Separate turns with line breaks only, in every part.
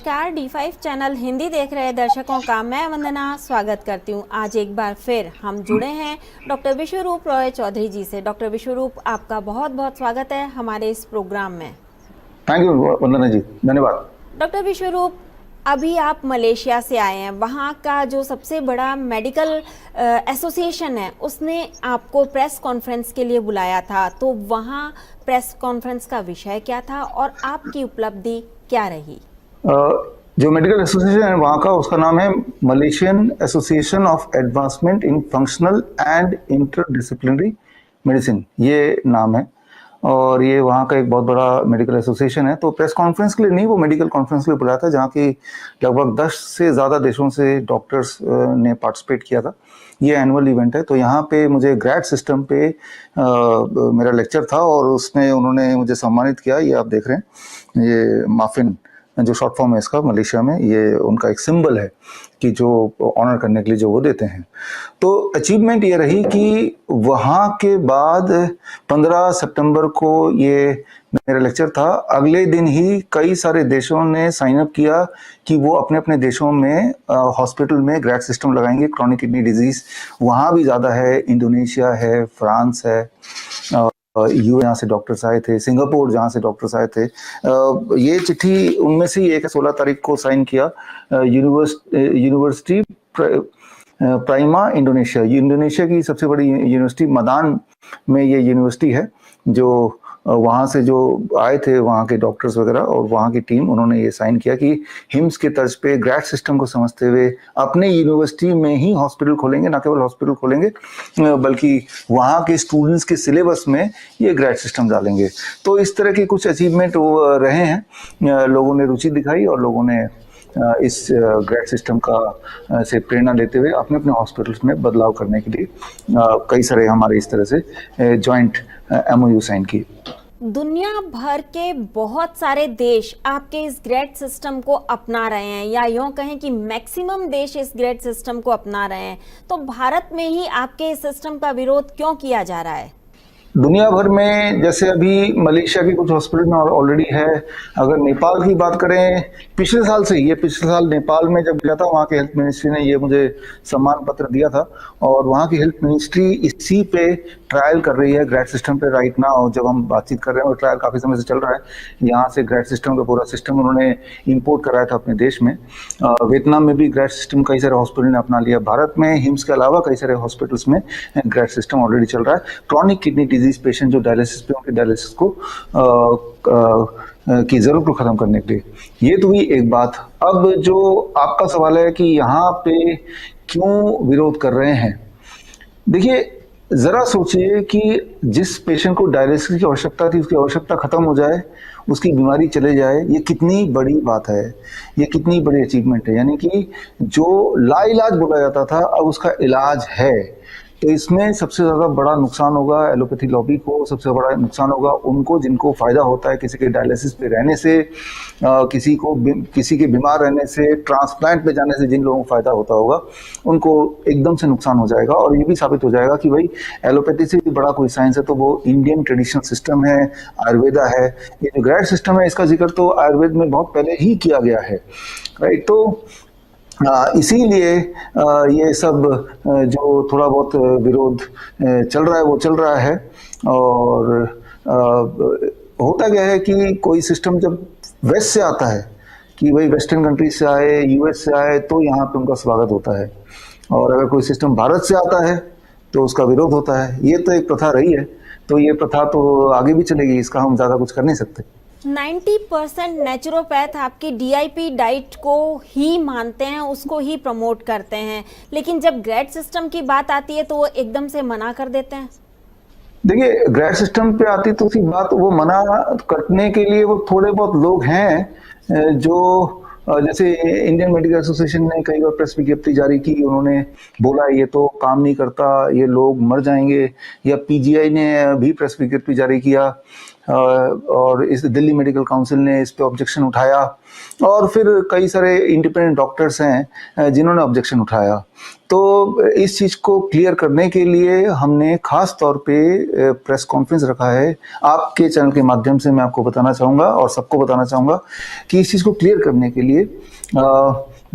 नमस्कार, D5 channel Hindi देख रहे दर्शकों का मैं वंदना स्वागत करती हूँ। आज एक बार फिर हम जुड़े हैं डॉक्टर विश्वरूप रॉय चौधरी जी से। डॉक्टर विश्वरूप, आपका बहुत बहुत स्वागत है हमारे इस प्रोग्राम में।
थैंक यू वंदना जी, धन्यवाद।
डॉक्टर विश्वरूप, अभी आप मलेशिया से आए हैं। वहाँ का जो सबसे बड़ा मेडिकल एसोसिएशन है उसने आपको प्रेस कॉन्फ्रेंस के लिए बुलाया था, तो वहाँ प्रेस कॉन्फ्रेंस का विषय क्या था और आपकी उपलब्धि क्या रही?
जो मेडिकल एसोसिएशन है वहाँ का, उसका नाम है Malaysian association of advancement in functional and interdisciplinary medicine, ये नाम है। और ये वहाँ का एक बहुत बड़ा मेडिकल एसोसिएशन है। तो प्रेस कॉन्फ्रेंस के लिए नहीं, वो मेडिकल कॉन्फ्रेंस के लिए बुलाया था, जहाँ की लगभग 10 से ज़्यादा देशों से डॉक्टर्स ने पार्टिसिपेट किया था। ये एनुअल इवेंट है। तो यहाँ पे मुझे ग्रेड सिस्टम पे मेरा लेक्चर था और उन्होंने मुझे सम्मानित किया। ये आप देख रहे हैं, ये माफिन जो शॉर्ट फॉर्म है इसका मलेशिया में, ये उनका एक सिंबल है कि जो ऑनर करने के लिए जो वो देते हैं। तो अचीवमेंट ये रही कि वहाँ के बाद 15 सितंबर को ये मेरा लेक्चर था। अगले दिन ही कई सारे देशों ने साइन अप किया कि वो अपने अपने देशों में हॉस्पिटल में ग्रेड सिस्टम लगाएंगे। क्रॉनिक किडनी डिजीज वहाँ भी ज़्यादा है, इंडोनेशिया है, फ्रांस है, यू जहाँ से डॉक्टर्स आए थे, सिंगापुर जहाँ से डॉक्टर्स आए थे। ये चिट्ठी उनमें से ही एक 16 तारीख को साइन किया यूनिवर्सिटी प्राइमा इंडोनेशिया की सबसे बड़ी यूनिवर्सिटी मदान में ये यूनिवर्सिटी है। जो वहाँ से जो आए थे वहाँ के डॉक्टर्स वगैरह और वहाँ की टीम, उन्होंने ये साइन किया कि हिम्स के तर्ज पे ग्रेड सिस्टम को समझते हुए अपने यूनिवर्सिटी में ही हॉस्पिटल खोलेंगे। न केवल हॉस्पिटल खोलेंगे बल्कि वहाँ के स्टूडेंट्स के सिलेबस में ये ग्रेड सिस्टम डालेंगे। तो इस तरह के कुछ अचीवमेंट रहे हैं। लोगों ने रुचि दिखाई और लोगों ने इस ग्रेड सिस्टम का से प्रेरणा लेते हुए अपने अपने हॉस्पिटल्स में बदलाव करने के लिए कई सारे हमारे इस तरह से जॉइंट MOU साइन किए।
दुनिया भर के बहुत सारे देश आपके इस ग्रेड सिस्टम को अपना रहे हैं, या यूँ कहें कि मैक्सिमम देश इस ग्रेड सिस्टम को अपना रहे हैं, तो भारत में ही आपके इस सिस्टम का विरोध क्यों किया जा रहा है?
दुनिया भर में, जैसे अभी मलेशिया के कुछ हॉस्पिटल में ऑलरेडी है। अगर नेपाल की बात करें, पिछले साल नेपाल में जब गया था, वहाँ के हेल्थ मिनिस्ट्री ने ये मुझे सम्मान पत्र दिया था और वहाँ की हेल्थ मिनिस्ट्री इसी पे ट्रायल कर रही है, ग्रेड सिस्टम पे राइट नाउ जब हम बातचीत कर रहे हैं। और ट्रायल काफ़ी समय से चल रहा है। यहाँ से ग्रेड सिस्टम का पूरा सिस्टम उन्होंने इम्पोर्ट कराया था अपने देश में। वियतनाम में भी ग्रेड सिस्टम कई सारे हॉस्पिटल ने अपना लिया। भारत में हिम्स के अलावा कई सारे हॉस्पिटल्स में ग्रेड सिस्टम ऑलरेडी चल रहा है। क्रॉनिक किडनी डिजीज पेशेंट जो डायलिसिस पे, उनके डायलिसिस को की जरूरत को खत्म करने के लिए। ये तो हुई एक बात। अब जो आपका सवाल है कि यहाँ पे क्यों विरोध कर रहे हैं, देखिए जरा सोचिए कि जिस पेशेंट को डायलिसिस की आवश्यकता थी, उसकी आवश्यकता खत्म हो जाए, उसकी बीमारी चले जाए, ये कितनी बड़ी बात है, ये कितनी बड़ी अचीवमेंट है। यानी कि जो लाइलाज बोला जाता था, अब उसका इलाज है। तो इसमें सबसे ज़्यादा बड़ा नुकसान होगा एलोपैथी लॉबी को, सबसे बड़ा नुकसान होगा उनको जिनको फ़ायदा होता है किसी के डायलिसिस पे रहने से, किसी के बीमार रहने से, ट्रांसप्लांट पे जाने से जिन लोगों को फ़ायदा होता होगा, उनको एकदम से नुकसान हो जाएगा। और ये भी साबित हो जाएगा कि भाई एलोपैथी से भी बड़ा कोई साइंस है तो वो इंडियन ट्रेडिशनल सिस्टम है, आयुर्वेदा है। ये जो ग्रेड सिस्टम है, इसका जिक्र तो आयुर्वेद में बहुत पहले ही किया गया है, राइट। तो इसीलिए ये सब जो थोड़ा बहुत विरोध चल रहा है वो चल रहा है। और होता क्या है कि कोई सिस्टम जब वेस्ट से आता है, कि भाई वेस्टर्न कंट्री से आए, US से आए, तो यहाँ पे उनका स्वागत होता है। और अगर कोई सिस्टम भारत से आता है तो उसका विरोध होता है। ये तो एक प्रथा रही है, तो ये प्रथा तो आगे भी चलेगी, इसका हम ज़्यादा कुछ कर नहीं सकते।
90% नेचुरोपैथ आपकी DIP डाइट को ही मानते हैं, उसको ही प्रमोट करते हैं, लेकिन जब ग्रेड सिस्टम की बात आती है तो वो एकदम से मना कर देते हैं।
देखिए, ग्रेड सिस्टम पे आती तो सी बात, वो मना करने के लिए वो थोड़े बहुत लोग हैं जो जैसे इंडियन मेडिकल एसोसिएशन ने कई बार प्रेस विज्ञप्ति जारी की, उन्होंने बोला ये तो काम नहीं करता, ये लोग मर जाएंगे। या PGI ने भी प्रेस विज्ञप्ति जारी किया और इस दिल्ली मेडिकल काउंसिल ने इस पे ऑब्जेक्शन उठाया, और फिर कई सारे इंडिपेंडेंट डॉक्टर्स हैं जिन्होंने ऑब्जेक्शन उठाया। तो इस चीज़ को क्लियर करने के लिए हमने खास तौर पे प्रेस कॉन्फ्रेंस रखा है। आपके चैनल के माध्यम से मैं आपको बताना चाहूँगा और सबको बताना चाहूँगा कि इस चीज़ को क्लियर करने के लिए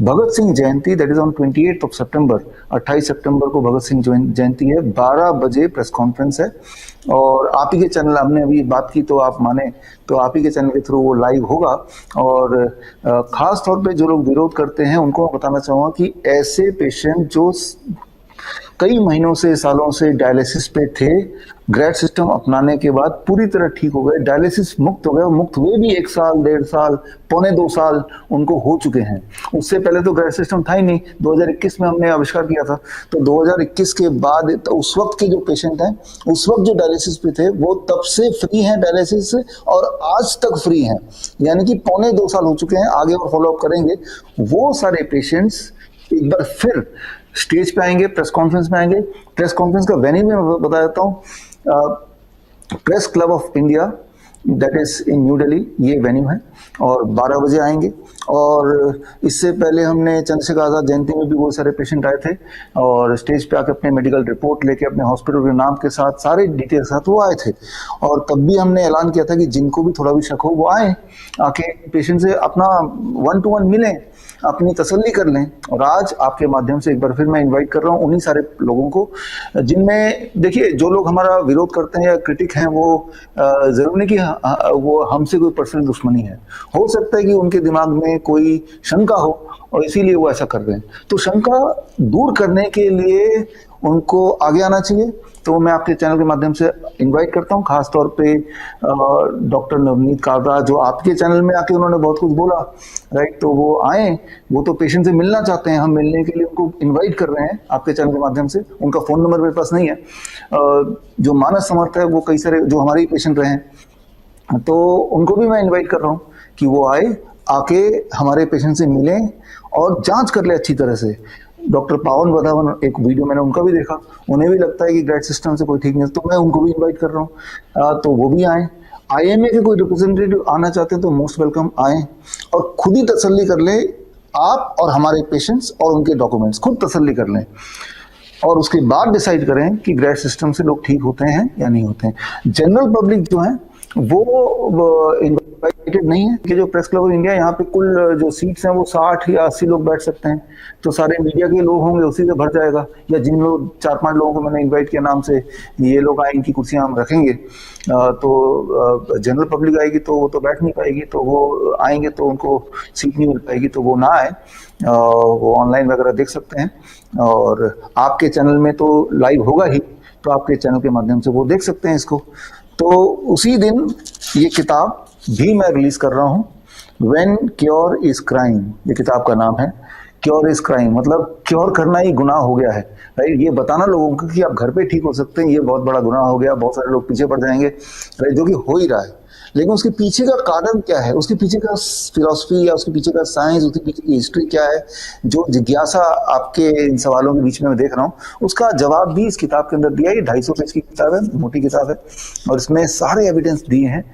भगत सिंह जयंती, दैट इज ऑन 28 सितंबर, 28 सितंबर को भगत सिंह जयंती है, 12 बजे प्रेस कॉन्फ्रेंस है। और आप ही के चैनल, हमने अभी बात की तो आप माने तो आप ही के चैनल के थ्रू वो लाइव होगा। और खास तौर पे जो लोग विरोध करते हैं उनको मैं बताना चाहूँगा कि ऐसे पेशेंट जो कई महीनों से, सालों से डायलिसिस पे थे, ग्रैड सिस्टम अपनाने के बाद पूरी तरह ठीक हो गए, डायलिसिस मुक्त हो गए, मुक्त हुए भी 1 साल, 1.5 साल, 2 साल उनको हो चुके हैं। उससे पहले तो ग्रैड सिस्टम था ही नहीं, 2021 में हमने आविष्कार किया था। तो 2021 के बाद तो उस वक्त के जो पेशेंट हैं, उस वक्त जो डायलिसिस पे थे, वो तब से फ्री हैं डायलिसिस से, और आज तक फ्री हैं, यानी कि 2.25 साल हो चुके हैं। आगे और फॉलोअप करेंगे। वो सारे पेशेंट्स एक बार फिर स्टेज पे आएंगे, प्रेस कॉन्फ्रेंस में आएंगे। प्रेस कॉन्फ्रेंस का वेन्यू मैं बता देता हूँ, press club of India, that is in new Delhi, ये वेन्यू है, और 12 बजे आएंगे। और इससे पहले हमने चंद्रशेखर आजाद जयंती में भी बहुत सारे पेशेंट आए थे, और स्टेज पे आके अपने मेडिकल रिपोर्ट लेके, अपने हॉस्पिटल के नाम के साथ, सारे डिटेल के साथ वो आए थे। और तब भी हमने ऐलान किया था कि जिनको भी थोड़ा भी शक हो वो आए, आके पेशेंट से अपना 1-to-1 मिलें, अपनी तसल्ली कर लें। और आज आपके माध्यम से एक बार फिर मैं इनवाइट कर रहा हूँ उन्हीं सारे लोगों को, जिनमें देखिए जो लोग हमारा विरोध करते हैं या क्रिटिक हैं, वो जरूर नहीं कि वो हमसे कोई पर्सनल दुश्मनी है। हो सकता है कि उनके दिमाग में कोई शंका हो और इसीलिए वो ऐसा कर रहे हैं। तो शंका दूर करने के लिए उनको आगे आना चाहिए। तो मैं आपके चैनल के माध्यम से इनवाइट करता हूं, खास तौर पे डॉक्टर नवनीत काबरा, जो आपके चैनल में आके उन्होंने बहुत कुछ बोला, राइट, तो वो आए, वो तो पेशेंट से मिलना चाहते हैं, हम मिलने के लिए उनको इनवाइट कर रहे हैं आपके चैनल के माध्यम से। उनका फ़ोन नंबर मेरे पास नहीं है। जो मानस समर्थ है, वो कई सारे जो हमारे ही पेशेंट रहे हैं, तो उनको भी मैं इन्वाइट कर रहा हूँ कि वो आए, आके हमारे पेशेंट से मिलें और जांच कर ले अच्छी तरह से। डॉक्टर पावन वधावन, एक वीडियो मैंने उनका भी देखा, उन्हें भी लगता है कि ग्रैड सिस्टम से कोई ठीक नहीं, तो मैं उनको भी इनवाइट कर रहा हूँ, तो वो भी आए। IMA के कोई रिप्रेजेंटेटिव आना चाहते हैं तो मोस्ट वेलकम आए, और खुद ही तसल्ली कर ले, आप और हमारे पेशेंट्स और उनके डॉक्यूमेंट्स खुद तसल्ली कर लें, और उसके बाद डिसाइड करें कि ग्रैड सिस्टम से लोग ठीक होते हैं या नहीं होते हैं। जनरल पब्लिक जो है वो इन्वाइटेड नहीं है कि जो प्रेस क्लब ऑफ इंडिया, यहाँ पे कुल जो सीट्स हैं वो 60 या 80 लोग बैठ सकते हैं, तो सारे मीडिया के लोग होंगे, उसी से भर जाएगा। या जिन लोग 4-5 लोगों को मैंने इनवाइट किया नाम से, ये लोग आए, इनकी कुर्सियाँ हम रखेंगे, तो जनरल पब्लिक आएगी तो वो तो बैठ नहीं पाएगी, तो वो आएंगे तो उनको सीट नहीं मिल पाएगी, तो वो ना आए, वो ऑनलाइन वगैरह देख सकते हैं। और आपके चैनल में तो लाइव होगा ही, तो आपके चैनल के माध्यम से वो देख सकते हैं इसको। तो उसी दिन ये किताब भी मैं रिलीज कर रहा हूँ, व्हेन क्योर इज क्राइम, ये किताब का नाम है। क्योर इज क्राइम मतलब क्योर करना ही गुनाह हो गया है, राइट। ये बताना लोगों को कि आप घर पे ठीक हो सकते हैं, ये बहुत बड़ा गुनाह हो गया, बहुत सारे लोग पीछे पड़ जाएंगे, राइट, जो कि हो ही रहा है। लेकिन उसके पीछे का कारण क्या है, उसके पीछे का फिलॉसफी या उसके पीछे का साइंस, उसके पीछे की हिस्ट्री क्या है, जो जिज्ञासा आपके इन सवालों के बीच में मैं देख रहा हूँ, उसका जवाब भी इस किताब के अंदर दिया है। 250 पेज की किताब है, मोटी किताब है, और इसमें सारे एविडेंस दिए हैं।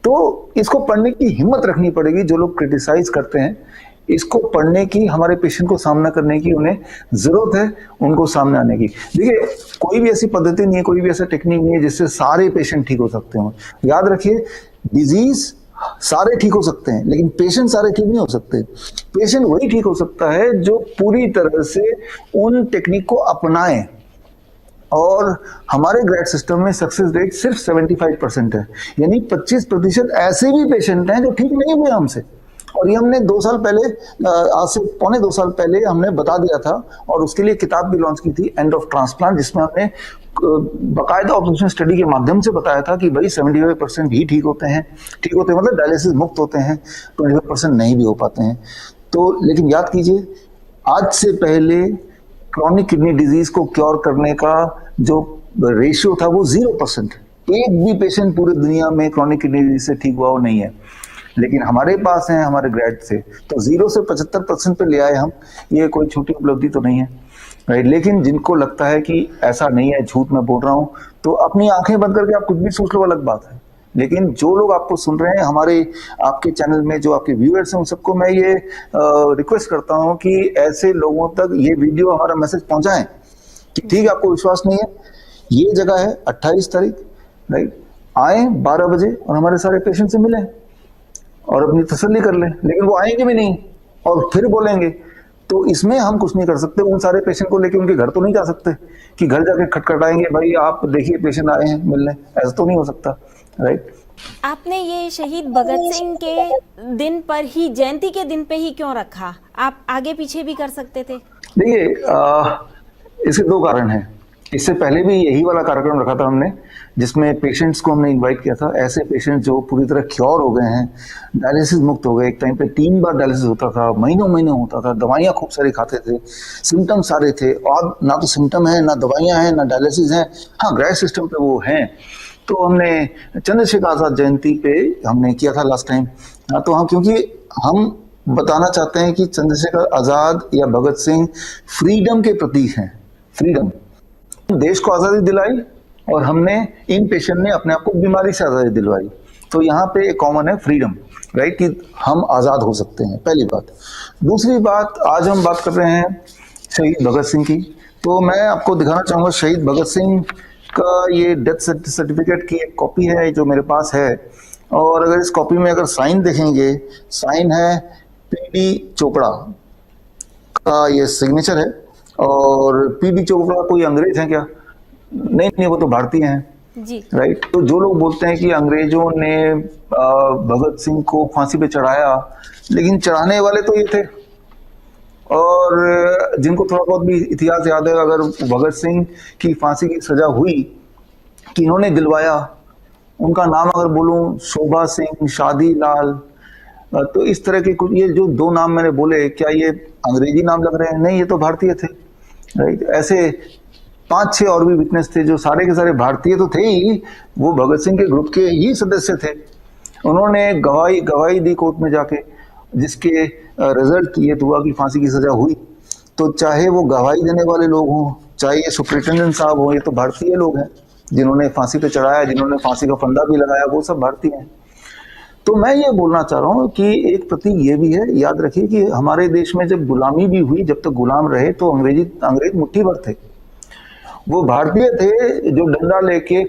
तो इसको पढ़ने की हिम्मत रखनी पड़ेगी। जो लोग क्रिटिसाइज करते हैं, इसको पढ़ने की, हमारे पेशेंट को सामना करने की उन्हें जरूरत है, उनको सामने आने की। देखिए, कोई भी ऐसी पद्धति नहीं है, कोई भी ऐसा टेक्निक नहीं है जिससे सारे पेशेंट ठीक हो सकते हो। याद रखिए, डिजीज सारे ठीक हो सकते हैं, लेकिन पेशेंट सारे ठीक नहीं हो सकते। पेशेंट वही ठीक हो सकता है जो पूरी तरह से उन टेक्निक को अपनाए। और हमारे ग्रैड सिस्टम में सक्सेस रेट सिर्फ 75% है, यानी 25% ऐसे भी पेशेंट हैं जो ठीक नहीं हुए हमसे। और ये हमने 2 साल पहले, आज से 2.25 साल पहले हमने बता दिया था, और उसके लिए किताब भी लॉन्च की थी, एंड ऑफ ट्रांसप्लांट, जिसमें हमने बाकायदा ऑब्जर्वेशन स्टडी के माध्यम से बताया था कि भाई 75% ही ठीक होते हैं, मतलब डायलिसिस मुक्त होते हैं, 25% नहीं भी हो पाते हैं। तो लेकिन याद कीजिए, आज से पहले क्रॉनिक किडनी डिजीज को क्योर करने का जो रेशियो था वो 0%। एक भी पेशेंट पूरी दुनिया में क्रॉनिक किडनी डिजीज से ठीक हुआ वो नहीं है, लेकिन हमारे पास है, हमारे ग्रैड से तो 0 से 75% पे ले आए हम। ये कोई छोटी उपलब्धि तो नहीं है, राइट। लेकिन जिनको लगता है कि ऐसा नहीं है, झूठ मैं बोल रहा हूँ, तो अपनी आंखें बंद करके आप कुछ भी सोच लो, अलग बात है। लेकिन जो लोग आपको सुन रहे हैं हमारे आपके चैनल में, जो आपके व्यूअर्स हैं, उन सबको मैं ये रिक्वेस्ट करता हूं कि ऐसे लोगों तक ये वीडियो, हमारा मैसेज पहुंचाएं कि ठीक है, आपको विश्वास नहीं है, ये जगह है 28 तारीख, राइट, आए 12 बजे और हमारे सारे पेशेंट से मिलें और अपनी तसल्ली कर लें। लेकिन वो आएंगे भी नहीं और फिर बोलेंगे, तो इसमें हम कुछ नहीं कर सकते। उन सारे पेशेंट को लेके उनके घर तो नहीं जा सकते कि घर जाके खटखटाएंगे, भाई आप देखिए पेशेंट आए हैं मिलने, ऐसा तो नहीं हो सकता, राइट।
आपने ये शहीद भगत सिंह के दिन पर ही, जयंती के दिन पे ही क्यों रखा? आप आगे पीछे भी कर सकते थे।
देखिए, इसके दो कारण हैं। इससे पहले भी यही वाला कार्यक्रम रखा था हमने, जिसमें पेशेंट्स को हमने इनवाइट किया था, ऐसे पेशेंट जो पूरी तरह क्योर हो गए हैं, डायलिसिस मुक्त हो गए। एक टाइम पे 3 बार डायलिसिस होता था, महीनों महीनों होता था, दवाइयाँ खूब सारी खाते थे, सिम्टम सारे थे, और ना तो सिम्टम है, ना दवाइयाँ हैं, ना डायलिसिस है। हाँ, ग्राफ सिस्टम पे वो हैं। तो हमने चंद्रशेखर आज़ाद जयंती पे हमने किया था लास्ट टाइम। तो हम, क्योंकि हम बताना चाहते हैं कि चंद्रशेखर आज़ाद या भगत सिंह फ्रीडम के प्रतीक हैं। फ्रीडम, देश को आज़ादी दिलाई और हमने, इन पेशेंट ने अपने आप को बीमारी से आज़ादी दिलवाई। तो यहाँ पे एक कॉमन है फ्रीडम, राइट, कि हम आज़ाद हो सकते हैं, पहली बात। दूसरी बात, आज हम बात कर रहे हैं शहीद भगत सिंह की, तो मैं आपको दिखाना चाहूँगा शहीद भगत सिंह का ये डेथ सर्टिफिकेट की एक कॉपी है जो मेरे पास है। और अगर इस कॉपी में अगर साइन देखेंगे, साइन है पीडी चोपड़ा का, ये सिग्नेचर है। और पीडी चोपड़ा कोई अंग्रेज हैं क्या? नहीं नहीं, वो तो भारतीय हैं
जी,
राइट। तो जो लोग बोलते हैं कि अंग्रेजों ने भगत सिंह को फांसी पे चढ़ाया, लेकिन चढ़ाने वाले तो ये थे। और जिनको थोड़ा बहुत भी इतिहास याद है, अगर भगत सिंह की फांसी की सजा हुई, किन्होंने दिलवाया, उनका नाम अगर बोलूं, शोभा सिंह, शादी लाल, तो इस तरह के कुछ, ये जो 2 नाम मैंने बोले, क्या ये अंग्रेजी नाम लग रहे हैं? नहीं, ये तो भारतीय थे, राइट। ऐसे 5-6 और भी विटनेस थे जो सारे के सारे भारतीय तो थे ही, वो भगत सिंह के ग्रुप के ही सदस्य थे। उन्होंने गवाही दी कोर्ट में जाके, जिसके रिजल्ट ये हुआ कि फांसी की सजा हुई। तो चाहे वो गवाही देने वाले लोग हों, चाहे ये सुप्रिंटेंडेंट साहब हो, ये तो भारतीय लोग हैं जिन्होंने फांसी पे चढ़ाया, जिन्होंने फांसी का फंदा भी लगाया, वो सब भारतीय हैं। तो मैं ये बोलना चाह रहा हूँ कि एक प्रतीक ये भी है, याद रखिए कि हमारे देश में जब गुलामी भी हुई, जब तक गुलाम रहे, तो अंग्रेज मुट्ठी भर थे। वो भारतीय थे जो डंडा लेके,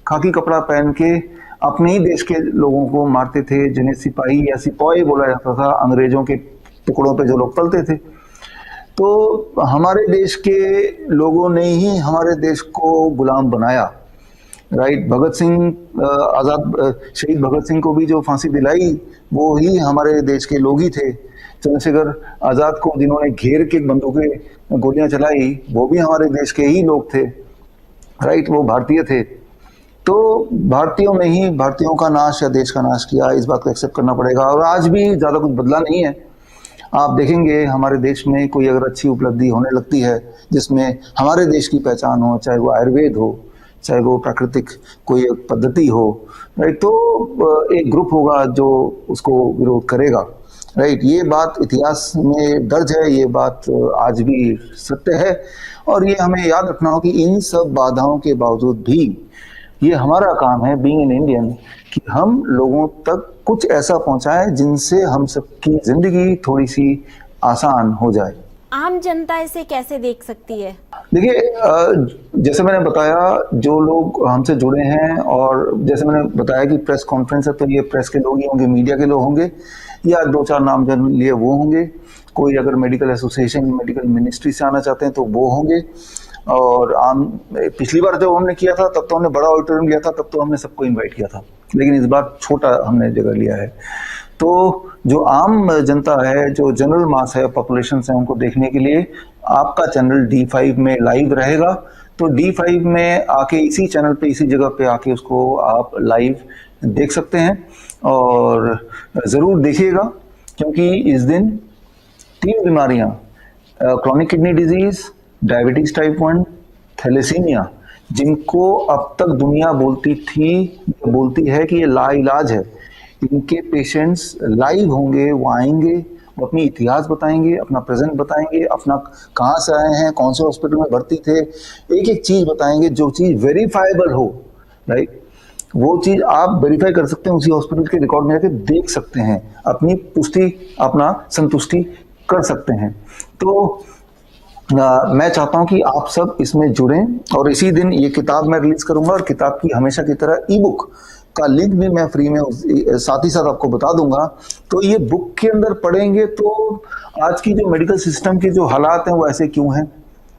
खाकी कपड़ा पहन के अपने ही देश के लोगों को मारते थे, जिन्हें सिपाही या सिपाही बोला जाता था, अंग्रेजों के टुकड़ों पे जो लोग पलते थे। तो हमारे देश के लोगों ने ही हमारे देश को गुलाम बनाया, राइट। भगत सिंह शहीद भगत सिंह को भी जो फांसी दिलाई, वो ही हमारे देश के लोग ही थे। चंद्रशेखर आज़ाद को जिन्होंने घेर के बंदूकें गोलियां चलाई, वो भी हमारे देश के ही लोग थे, राइट, वो भारतीय थे। तो भारतीयों ने ही भारतीयों का नाश या देश का नाश किया, इस बात को एक्सेप्ट करना पड़ेगा। और आज भी ज़्यादा कुछ बदला नहीं है। आप देखेंगे हमारे देश में कोई अगर अच्छी उपलब्धि होने लगती है जिसमें हमारे देश की पहचान हो, चाहे वो आयुर्वेद हो, चाहे वो प्राकृतिक कोई एक पद्धति हो, राइट, तो एक ग्रुप होगा जो उसको विरोध करेगा, राइट। ये बात इतिहास में दर्ज है, ये बात आज भी सत्य है। और ये हमें याद रखना हो कि इन सब बाधाओं के बावजूद भी ये हमारा काम है, बीइंग एन इंडियन, कि हम लोगों तक कुछ ऐसा पहुंचाएं जिनसे हम सबकी जिंदगी थोड़ी सी आसान हो जाए।
आम जनता इसे कैसे देख सकती है?
देखिए, जैसे मैंने बताया, जो लोग हमसे जुड़े हैं, और जैसे मैंने बताया कि प्रेस कॉन्फ्रेंस है, तो ये प्रेस के लोग ही होंगे, मीडिया के लोग होंगे, या 2-4 नाम जन लिए वो होंगे। कोई अगर मेडिकल एसोसिएशन, मेडिकल मिनिस्ट्री से आना चाहते हैं तो वो होंगे। और पिछली बार जब हमने किया था तब तो हमने बड़ा ऑडिटोरियम लिया था, तब तो हमने सबको इन्वाइट किया था, लेकिन इस बार छोटा हमने जगह लिया है। तो जो आम जनता है, जो जनरल मास है, पॉपुलेशन है, उनको देखने के लिए आपका चैनल D5 में लाइव रहेगा। तो D5 में आके, इसी चैनल पे, इसी जगह पे आके उसको आप लाइव देख सकते हैं। और ज़रूर देखिएगा, क्योंकि इस दिन 3 बीमारियां, chronic kidney disease, diabetes type 1, thalassemia, जिनको अब तक दुनिया बोलती है कि ये लाइलाज है, इनके पेशेंट्स लाइव होंगे, वो आएंगे, वो अपनी इतिहास बताएंगे, अपना प्रेजेंट बताएंगे, अपना कहाँ से आए हैं, कौन से हॉस्पिटल में भर्ती थे, एक एक चीज़ बताएंगे, जो चीज़ वेरीफाइबल हो, राइट, वो चीज आप वेरीफाई कर सकते हैं, उसी हॉस्पिटल के रिकॉर्ड में जाके देख सकते हैं, अपनी पुष्टि, अपना संतुष्टि कर सकते हैं। तो मैं चाहता हूं कि आप सब इसमें जुड़ें, और इसी दिन ये किताब मैं रिलीज करूंगा, और किताब की हमेशा की तरह ई बुक का लिंक भी मैं फ्री में साथ ही साथ आपको बता दूंगा। तो ये बुक के अंदर पढ़ेंगे तो आज की जो मेडिकल सिस्टम के जो हालात हैं वो ऐसे क्यों हैं,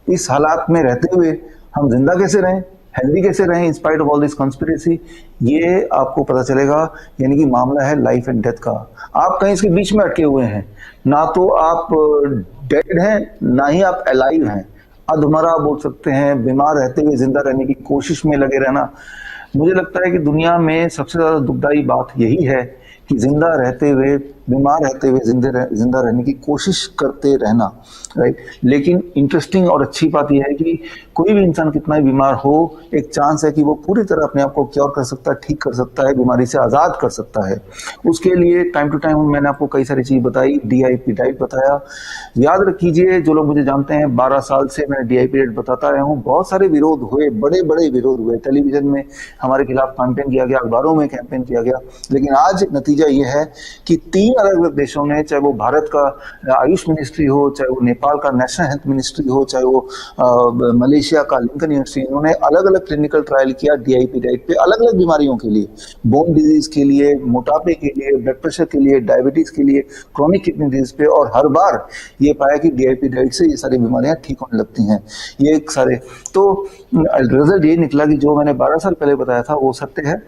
इस हालात में रहते हुए हम जिंदा कैसे रहें, हेल्दी कैसे रहें in spite of all this conspiracy, ये आपको पता चलेगा। यानी कि मामला है लाइफ एंड डेथ का। आप कहीं इसके बीच में अटके हुए हैं, ना तो आप डेड हैं ना ही आप अलाइव हैं, अधमरा बोल सकते हैं, बीमार रहते हुए जिंदा रहने की कोशिश में लगे रहना। मुझे लगता है कि दुनिया में सबसे ज्यादा दुखदाई बात यही है कि जिंदा रहते हुए, बीमार रहते हुए जिंदा रहने की कोशिश करते रहना, राइट। लेकिन इंटरेस्टिंग और अच्छी बात यह है कि कोई भी इंसान कितना ही बीमार हो, एक चांस है कि वो पूरी तरह अपने आप को क्योर कर सकता है, ठीक कर सकता है, बीमारी से आज़ाद कर सकता है। उसके लिए टाइम टू टाइम मैंने आपको कई सारी चीज़ बताई, DIP डाइट बताया। याद रखिए, जो लोग मुझे जानते हैं, 12 साल से मैं DIP डाइट बताता रहा हूँ। बहुत सारे विरोध हुए, बड़े बड़े विरोध हुए, टेलीविजन में हमारे खिलाफ कैंपेन किया गया, अखबारों में कैंपेन किया गया, लेकिन आज नतीजा ये है कि 3 अलग अलग देशों ने, चाहे वो भारत का आयुष मिनिस्ट्री हो, चाहे वो नेपाल का नेशनल हेल्थ मिनिस्ट्री हो, चाहे वो मलेशिया का लिंकन यूनिवर्सिटी, इन्होंने अलग अलग क्लिनिकल ट्रायल किया DIP डाइट पे, अलग अलग बीमारियों के लिए, बोन डिजीज के लिए, मोटापे के लिए, ब्लड प्रेशर के लिए, डायबिटीज के लिए, क्रोनिक किडनी डिजीज पे, और हर बार ये पाया कि DIP डाइट से ये सारी बीमारियां ठीक होने लगती हैं। ये एक सारे तो रिजल्ट ये निकला कि जो मैंने 12 साल पहले बताया था वो सत्य है,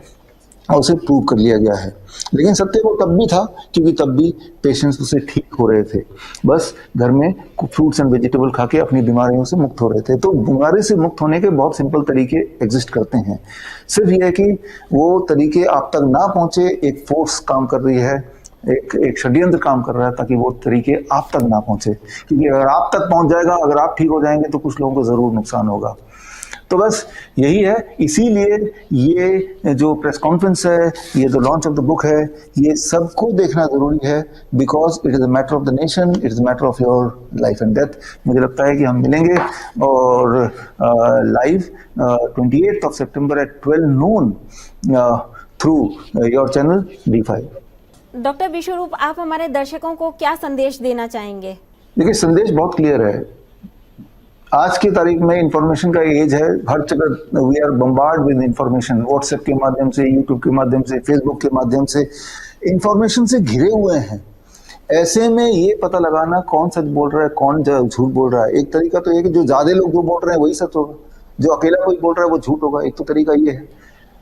और उसे प्रूव कर लिया गया है। लेकिन सत्य वो तब भी था क्योंकि तब भी पेशेंट्स उससे ठीक हो रहे थे, बस घर में फ्रूट्स एंड वेजिटेबल खा के अपनी बीमारियों से मुक्त हो रहे थे। तो बीमारी से मुक्त होने के बहुत सिंपल तरीके एग्जिस्ट करते हैं, सिर्फ ये है कि वो तरीके आप तक ना पहुंचे, एक फोर्स काम कर रही है, एक षड्यंत्र काम कर रहा है ताकि वो तरीके आप तक ना पहुंचे। क्योंकि अगर आप तक पहुंच जाएगा, अगर आप ठीक हो जाएंगे, तो कुछ लोगों को जरूर नुकसान होगा। तो बस यही है, इसीलिए ये जो प्रेस कॉन्फ्रेंस है, ये जो लॉन्च ऑफ द बुक है, ये सबको देखना जरूरी है, because it is a matter of the nation, it is a matter of your life and death. मुझे लगता है कि हम मिलेंगे और लाइव 28 सितंबर at 12 noon through your channel D5।
Doctor Vishwaroop, आप हमारे दर्शकों को क्या संदेश देना चाहेंगे?
देखिए, संदेश बहुत क्लियर है। आज की तारीख में इंफॉर्मेशन का एज है, हर जगह we are bombard with information, WhatsApp के माध्यम से, यूट्यूब के माध्यम से, फेसबुक के माध्यम से इंफॉर्मेशन से घिरे हुए हैं। ऐसे में ये पता लगाना कौन सच बोल रहा है, कौन झूठ बोल रहा है, एक तरीका तो ये कि जो ज्यादा लोग जो बोल रहे हैं वही सच होगा, जो अकेला कोई बोल रहा है वो झूठ होगा। एक तो तरीका ये है,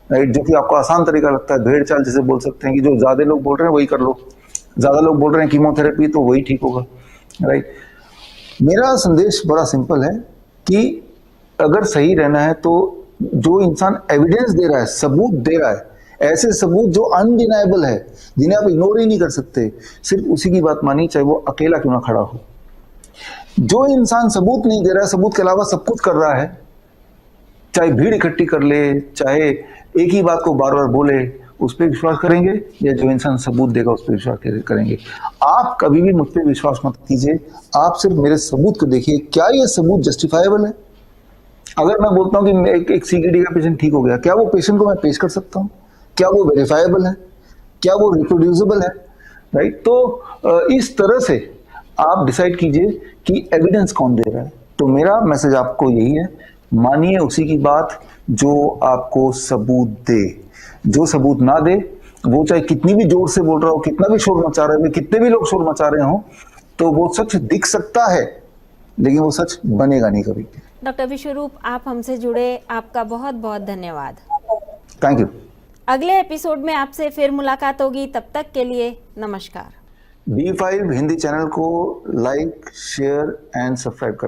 राइट, जो कि आपको आसान तरीका लगता है, भेड़ चाल जैसे बोल सकते हैं कि जो ज्यादा लोग बोल रहे हैं वही कर लो, ज्यादा लोग बोल रहे हैं कीमोथेरेपी तो वही ठीक होगा, राइट। मेरा संदेश बड़ा सिंपल है कि अगर सही रहना है तो जो इंसान एविडेंस दे रहा है, सबूत दे रहा है, ऐसे सबूत जो अनडिनाइबल है, जिन्हें आप इग्नोर ही नहीं कर सकते, सिर्फ उसी की बात मानी, चाहे वो अकेला क्यों ना खड़ा हो। जो इंसान सबूत नहीं दे रहा है, सबूत के अलावा सब कुछ कर रहा है, चाहे भीड़ इकट्ठी कर ले, चाहे एक ही बात को बार बार बोले, उस पर विश्वास करेंगे, या जो इंसान सबूत देगा उस पर विश्वास करेंगे। आप कभी भी मुझ पर विश्वास मत कीजिए, आप सिर्फ मेरे सबूत को देखिए, क्या ये सबूत जस्टिफाइबल है। अगर मैं बोलता हूँ कि एक CKD का पेशेंट ठीक हो गया, क्या वो पेशेंट को मैं पेश कर सकता हूँ, क्या वो वेरीफाइबल है, क्या वो रिप्रोड्यूसिबल है, राइट। तो इस तरह से आप डिसाइड कीजिए कि एविडेंस कौन दे रहा है। तो मेरा मैसेज आपको यही है, मानिए उसी की बात जो आपको सबूत दे। जो सबूत ना दे, वो चाहे कितनी भी जोर से बोल रहा हो, कितना भी शोर मचा रहे हो, कितने भी लोग शोर मचा रहे हो, तो वो सच दिख सकता है, लेकिन वो सच बनेगा नहीं कभी।
डॉक्टर विश्वरूप, आप हमसे जुड़े, आपका बहुत बहुत धन्यवाद।
Thank you.
अगले एपिसोड में आपसे फिर मुलाकात होगी, तब तक के लिए नमस्कार।
D5 हिंदी चैनल को लाइक, शेयर एंड सब्सक्राइब करें।